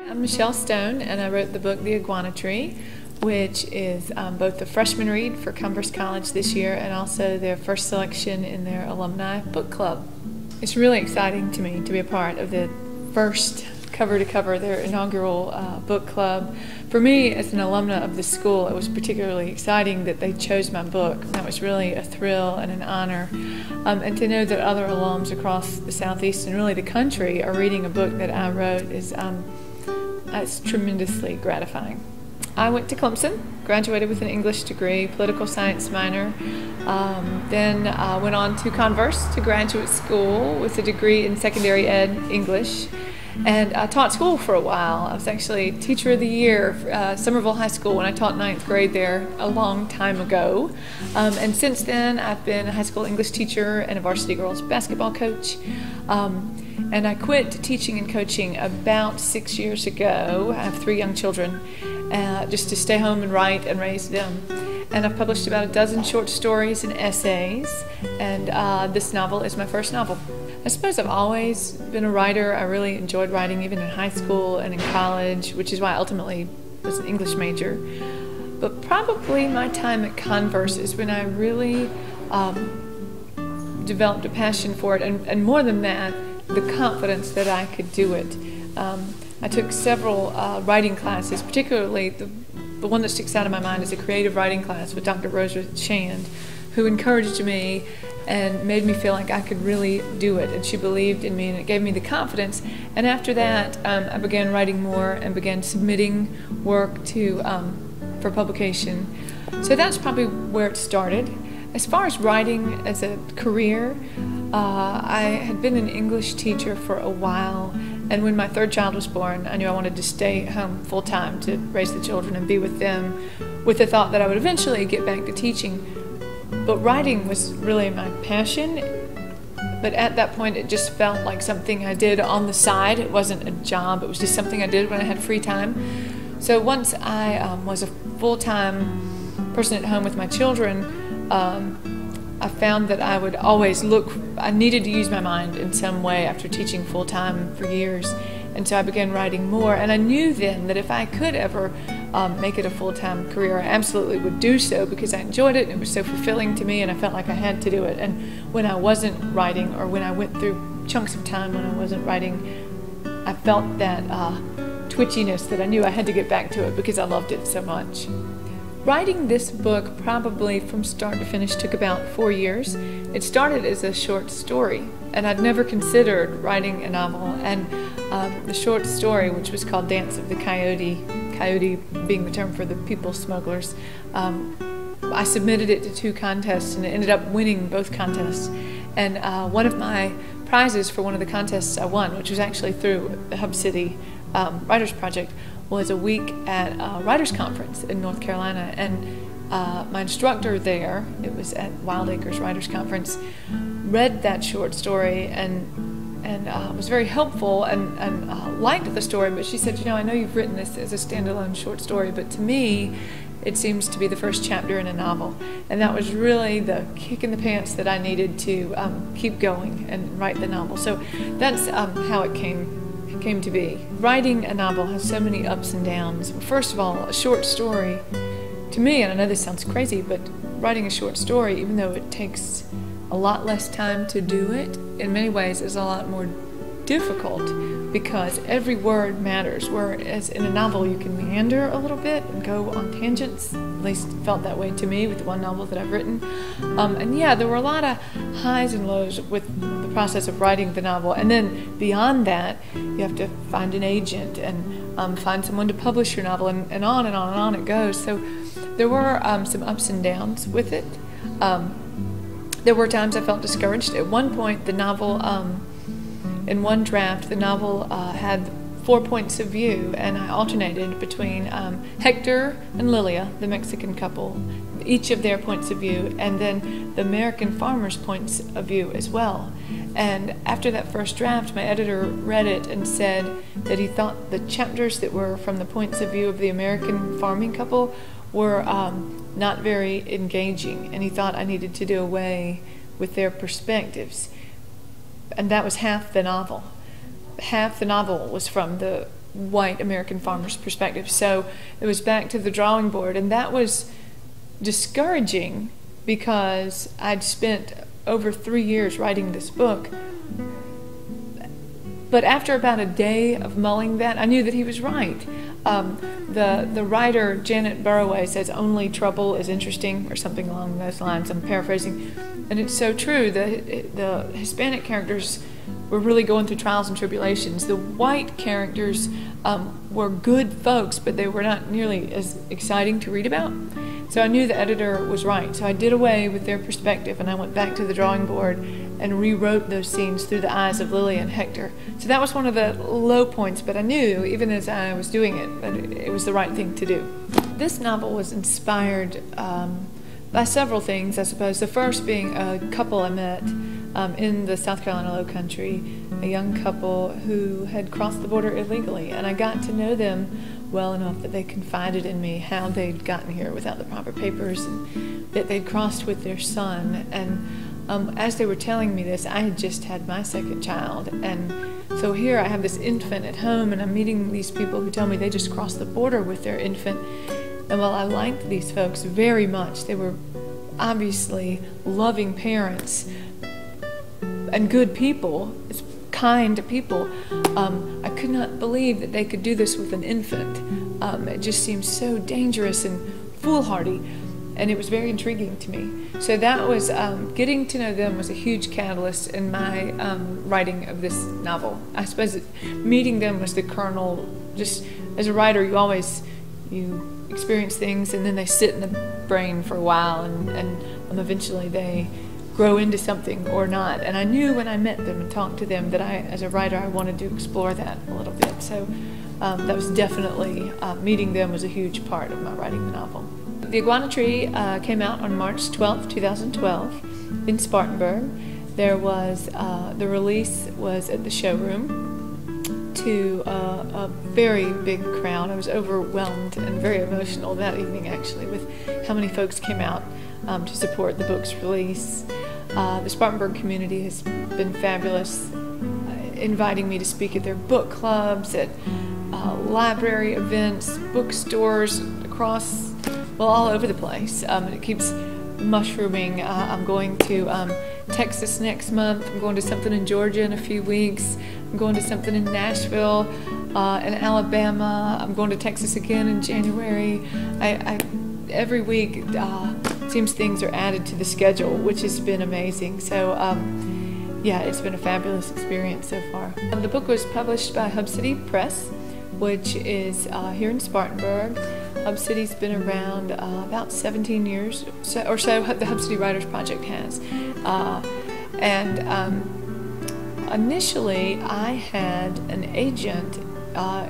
I'm Michel Stone, and I wrote the book The Iguana Tree, which is both the freshman read for Converse College this year and also their first selection in their alumni book club. It's really exciting to me to be a part of the first cover-to-cover, their inaugural book club. For me, as an alumna of the school, it was particularly exciting that they chose my book. That was really a thrill and an honor. And to know that other alums across the Southeast and really the country are reading a book that I wrote is it's tremendously gratifying. I went to Clemson, graduated with an English degree, political science minor, then went on to Converse to graduate school with a degree in secondary ed English, and I taught school for a while. I was actually Teacher of the Year for Somerville High School when I taught 9th grade there a long time ago. And since then I've been a high school English teacher and a varsity girls basketball coach. And I quit teaching and coaching about 6 years ago. I have 3 young children, just to stay home and write and raise them. And I've published about a dozen short stories and essays, and this novel is my first novel. I suppose I've always been a writer. I really enjoyed writing even in high school and in college, which is why I ultimately was an English major. But probably my time at Converse is when I really developed a passion for it, and more than that, the confidence that I could do it. I took several writing classes, particularly the one that sticks out in my mind is a creative writing class with Dr. Rosa Shand, who encouraged me and made me feel like I could really do it, and she believed in me, and it gave me the confidence. And after that, I began writing more and began submitting work to for publication. So that's probably where it started. As far as writing as a career, I had been an English teacher for a while, and when my 3rd child was born, I knew I wanted to stay home full-time to raise the children and be with them, with the thought that I would eventually get back to teaching. But writing was really my passion, but at that point it just felt like something I did on the side. It wasn't a job, it was just something I did when I had free time. So once I was a full-time person at home with my children, I found that I would always I needed to use my mind in some way after teaching full-time for years. And so I began writing more, and I knew then that if I could ever make it a full-time career, I absolutely would do so, because I enjoyed it and it was so fulfilling to me, and I felt like I had to do it. And when I wasn't writing, or when I went through chunks of time when I wasn't writing, I felt that twitchiness that I knew I had to get back to it because I loved it so much. Writing this book probably from start to finish took about 4 years. It started as a short story, and I'd never considered writing a novel, and the short story, which was called Dance of the Coyote being the term for the people smugglers, I submitted it to 2 contests and ended up winning both contests. And one of my prizes for one of the contests I won, which was actually through the Hub City Writers Project, was a week at a writers conference in North Carolina, and my instructor there, it was at Wild Acres Writers Conference, read that short story and was very helpful and liked the story, but she said, you know, I know you've written this as a standalone short story, but to me it seems to be the first chapter in a novel. And that was really the kick in the pants that I needed to keep going and write the novel. So that's how it came to be. Writing a novel has so many ups and downs. First of all, a short story, to me, and I know this sounds crazy, but writing a short story, even though it takes a lot less time to do it, in many ways is a lot more difficult, because every word matters, whereas in a novel you can meander a little bit and go on tangents. At least it felt that way to me with the one novel that I've written. And yeah, there were a lot of highs and lows with the process of writing the novel, and then beyond that you have to find an agent and find someone to publish your novel, and on and on and on it goes. So there were some ups and downs with it. There were times I felt discouraged. At one point, the novel, in one draft, the novel had 4 points of view, and I alternated between Hector and Lilia, the Mexican couple, each of their points of view, and then the American farmers' points of view as well. And after that first draft, my editor read it and said that he thought the chapters that were from the points of view of the American farming couple were not very engaging, and he thought I needed to do away with their perspectives. And that was half the novel. Half the novel was from the white American farmer's perspective. So it was back to the drawing board, and that was discouraging because I'd spent over 3 years writing this book. But after about a day of mulling that, I knew that he was right. The writer, Janet Burroway, says only trouble is interesting, or something along those lines. I'm paraphrasing. And it's so true. The Hispanic characters were really going through trials and tribulations. The white characters were good folks, but they were not nearly as exciting to read about. So I knew the editor was right. So I did away with their perspective, and I went back to the drawing board and rewrote those scenes through the eyes of Lily and Hector. So that was one of the low points, but I knew, even as I was doing it, that it was the right thing to do. This novel was inspired by several things, I suppose. The first being a couple I met in the South Carolina Low Country, a young couple who had crossed the border illegally, and I got to know them well enough that they confided in me how they'd gotten here without the proper papers, and that they'd crossed with their son. And as they were telling me this, I had just had my second child, and so here I have this infant at home, and I'm meeting these people who tell me they just crossed the border with their infant. And while I liked these folks very much, they were obviously loving parents and good people, kind people. I could not believe that they could do this with an infant. It just seemed so dangerous and foolhardy, and it was very intriguing to me. So that was, getting to know them was a huge catalyst in my writing of this novel. I suppose meeting them was the kernel. Just as a writer, you experience things, and then they sit in the brain for a while, and eventually they grow into something or not. And I knew when I met them and talked to them that as a writer, I wanted to explore that a little bit. So that was definitely, meeting them was a huge part of my writing the novel. The Iguana Tree came out on March 12, 2012 in Spartanburg. There was, the release was at the showroom to a very big crowd. I was overwhelmed and very emotional that evening, actually, with how many folks came out to support the book's release. The Spartanburg community has been fabulous, inviting me to speak at their book clubs, at library events, bookstores across, well, all over the place. It keeps mushrooming. I'm going to Texas next month. I'm going to something in Georgia in a few weeks. I'm going to something in Nashville, in Alabama. I'm going to Texas again in January. Every week, seems things are added to the schedule, which has been amazing. So, yeah, it's been a fabulous experience so far. The book was published by Hub City Press, which is here in Spartanburg. Hub City's been around about 17 years or so. The Hub City Writers Project has. Initially, I had an agent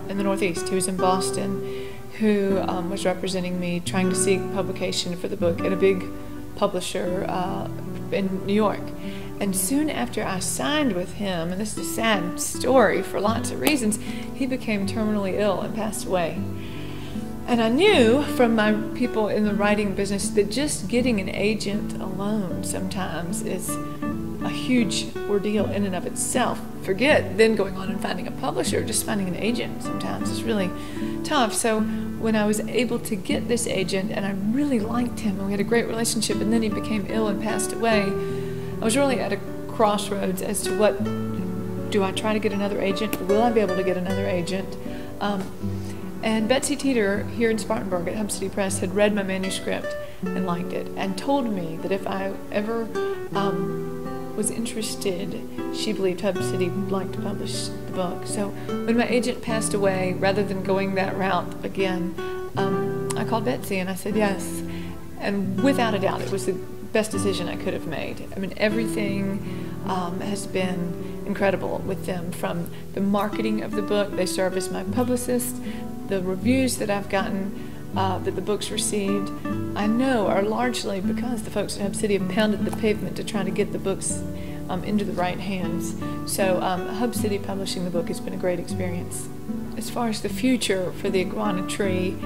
in the Northeast who was in Boston, who was representing me, trying to seek publication for the book at a big publisher in New York. And soon after I signed with him, and this is a sad story for lots of reasons, he became terminally ill and passed away. And I knew from my people in the writing business that just getting an agent alone sometimes is a huge ordeal in and of itself. Forget then going on and finding a publisher, just finding an agent sometimes is really tough. So when I was able to get this agent, and I really liked him, and we had a great relationship, and then he became ill and passed away, I was really at a crossroads as to what, do I try to get another agent? Will I be able to get another agent? And Betsy Teeter here in Spartanburg at Hub City Press had read my manuscript and liked it, and told me that if I ever was interested, she believed Hub City would like to publish the book. So when my agent passed away, rather than going that route again, I called Betsy and I said yes. And without a doubt, it was the best decision I could have made. I mean, everything has been incredible with them, from the marketing of the book. They serve as my publicist. The reviews that I've gotten, that the book's received, I know are largely because the folks at Hub City have pounded the pavement to try to get the books into the right hands. So Hub City publishing the book has been a great experience. As far as the future for the Iguana Tree,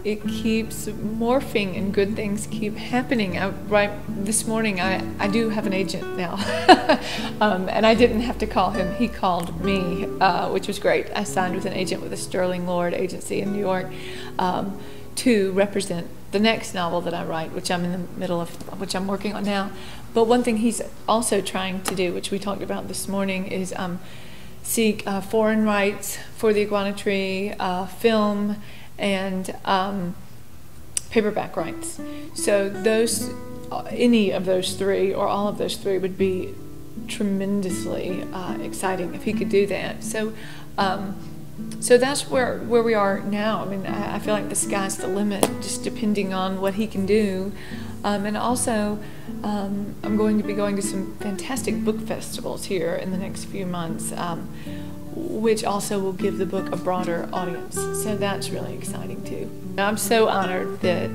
it keeps morphing and good things keep happening. Right this morning, I do have an agent now, and I didn't have to call him. He called me, which was great. I signed with an agent with a Sterling Lord agency in New York to represent the next novel that I write, which I'm in the middle of, which I'm working on now. But one thing he's also trying to do, which we talked about this morning, is seek foreign rights for the Iguana Tree, film, and paperback rights. So those, any of those three or all of those three would be tremendously exciting if he could do that. So so that's where we are now. I mean, I feel like the sky's the limit, just depending on what he can do. And also, I'm going to be going to some fantastic book festivals here in the next few months, which also will give the book a broader audience. So that's really exciting too. I'm so honored that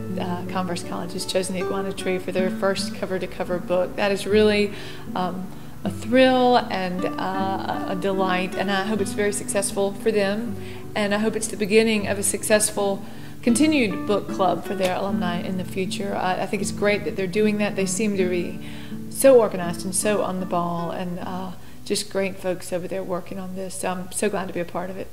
Converse College has chosen the Iguana Tree for their first cover-to-cover book. That is really a thrill and a delight, and I hope it's very successful for them, and I hope it's the beginning of a successful continued book club for their alumni in the future. I think it's great that they're doing that. They seem to be so organized and so on the ball, and just great folks over there working on this. So I'm so glad to be a part of it.